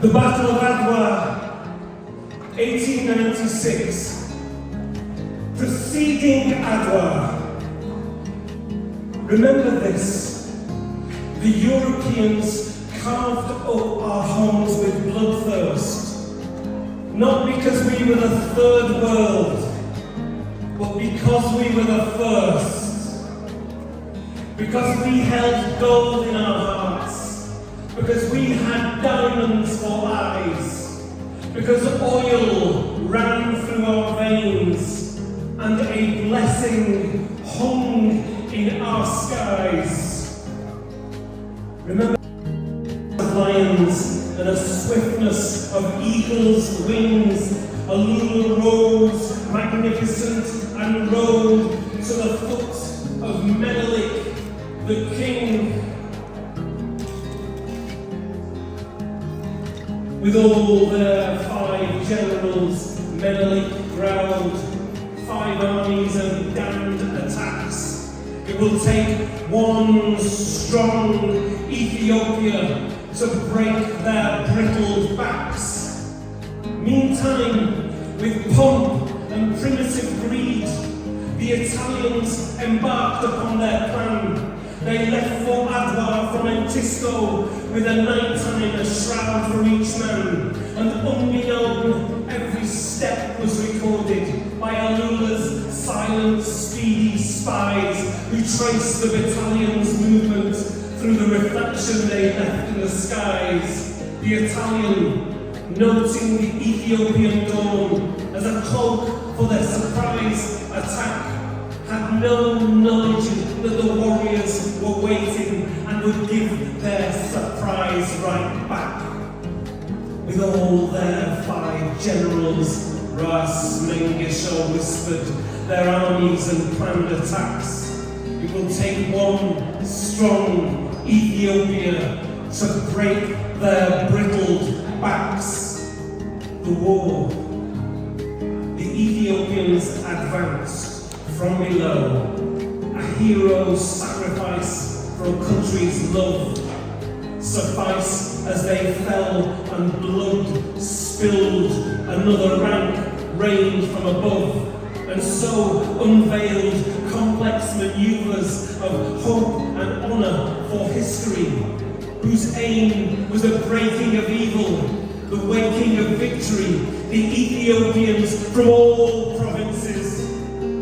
The Battle of Adwa, 1896. Preceding Adwa. Remember this, the Europeans carved up our homes with bloodthirst, not because we were the third world, but because we were the first. Because we held gold in our hearts, because we had diamonds for eyes, because oil ran through our veins, and a blessing hung in our skies. Remember of lions and a swiftness of eagles' wings, a Lula rose magnificent and rode to the foot of Menelik, the king. With all their 5 generals, Menelik growled, 5 armies and damned attacks. It will take one strong Ethiopia to break their brittle backs. Meantime, with pomp and primitive greed, the Italians embarked upon their plan. They left for Adwa from Antisco with a nighttime, a shroud for each man. And unbeknown, every step was recorded by Alula's silent, speedy spies who traced the battalion's movement through the reflection they left in the skies. The Italian, noting the Ethiopian dawn as a cloak for their surprise attack, had no knowledge that the warriors were waiting and would give their surprise right back. With all their 5 generals, Ras Mengesha whispered their armies and planned attacks. It will take one strong Ethiopia to break their brittled backs. The war. The Ethiopians advanced from below, a hero's sacrifice for a country's love. Suffice as they fell and blood spilled, another rank rained from above, and so unveiled complex maneuvers of hope and honour for history, whose aim was the breaking of evil, the waking of victory. The Ethiopians from all provinces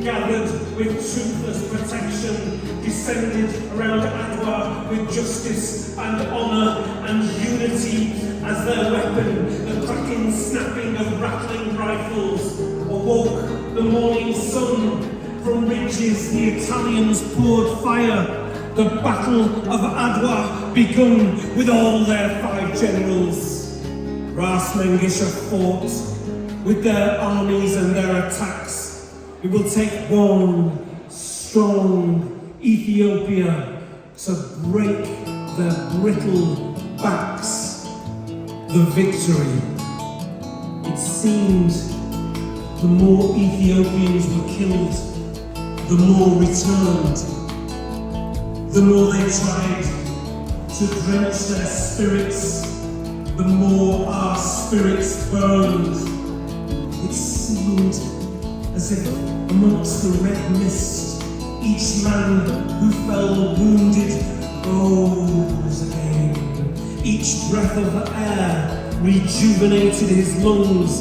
gathered with truthless protection, descended around Adwa with justice and honour and unity as their weapon. The cracking snapping of rattling rifles awoke the morning sun. From ridges the Italians poured fire. The Battle of Adwa begun with all their 5 generals. Ras Mengesha fought with their armies and their attacks. It will take one strong Ethiopia to break their brittle backs. The victory. It seemed the more Ethiopians were killed, the more returned. The more they tried to drench their spirits, the more our spirits burned. It seemed as if amongst the red mist, each man who fell wounded rose again. Each breath of air rejuvenated his lungs.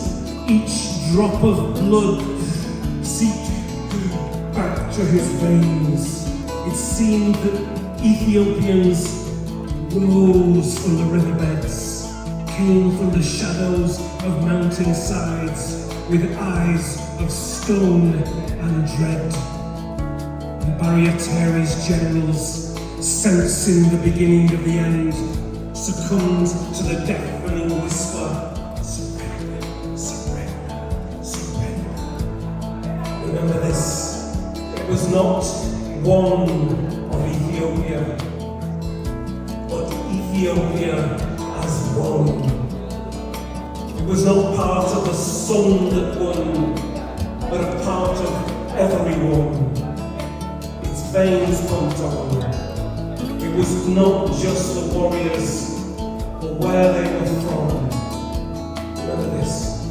Each drop of blood seeped back to his veins. It seemed that Ethiopians rose from the riverbeds, came from the shadows of mountain sides, with eyes of stone and dread. And Barriateri's generals, sensing the beginning of the end, succumbed to the deafening whisper, surrender, surrender, surrender. Remember this, it was not one of Ethiopia, but Ethiopia as one. It was not part of the sun that won, but a part of everyone. Its veins pumped on. It was not just the warriors, but where they were from. remember this,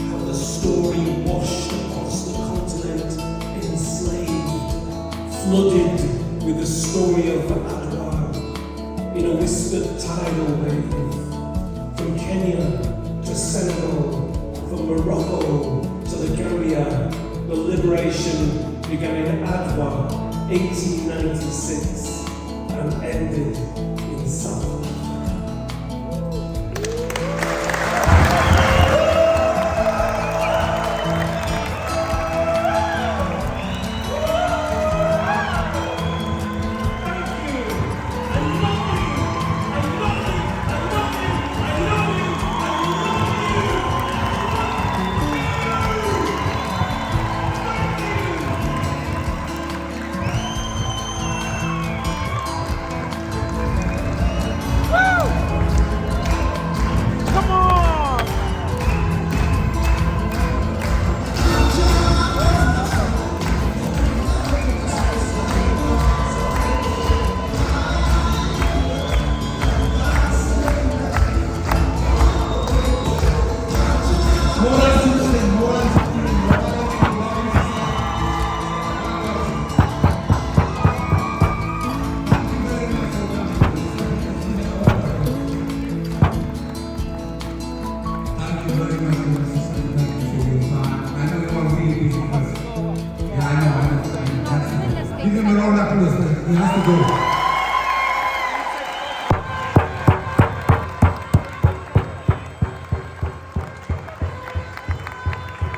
how the story washed across the continent, enslaved, flooded with the story of Adwa in a whispered tidal wave. From Kenya to Senegal, from Morocco to the Gambia, the liberation began in Adwa, 1896, and ended in South Africa. Give him a round of applause. He has to go.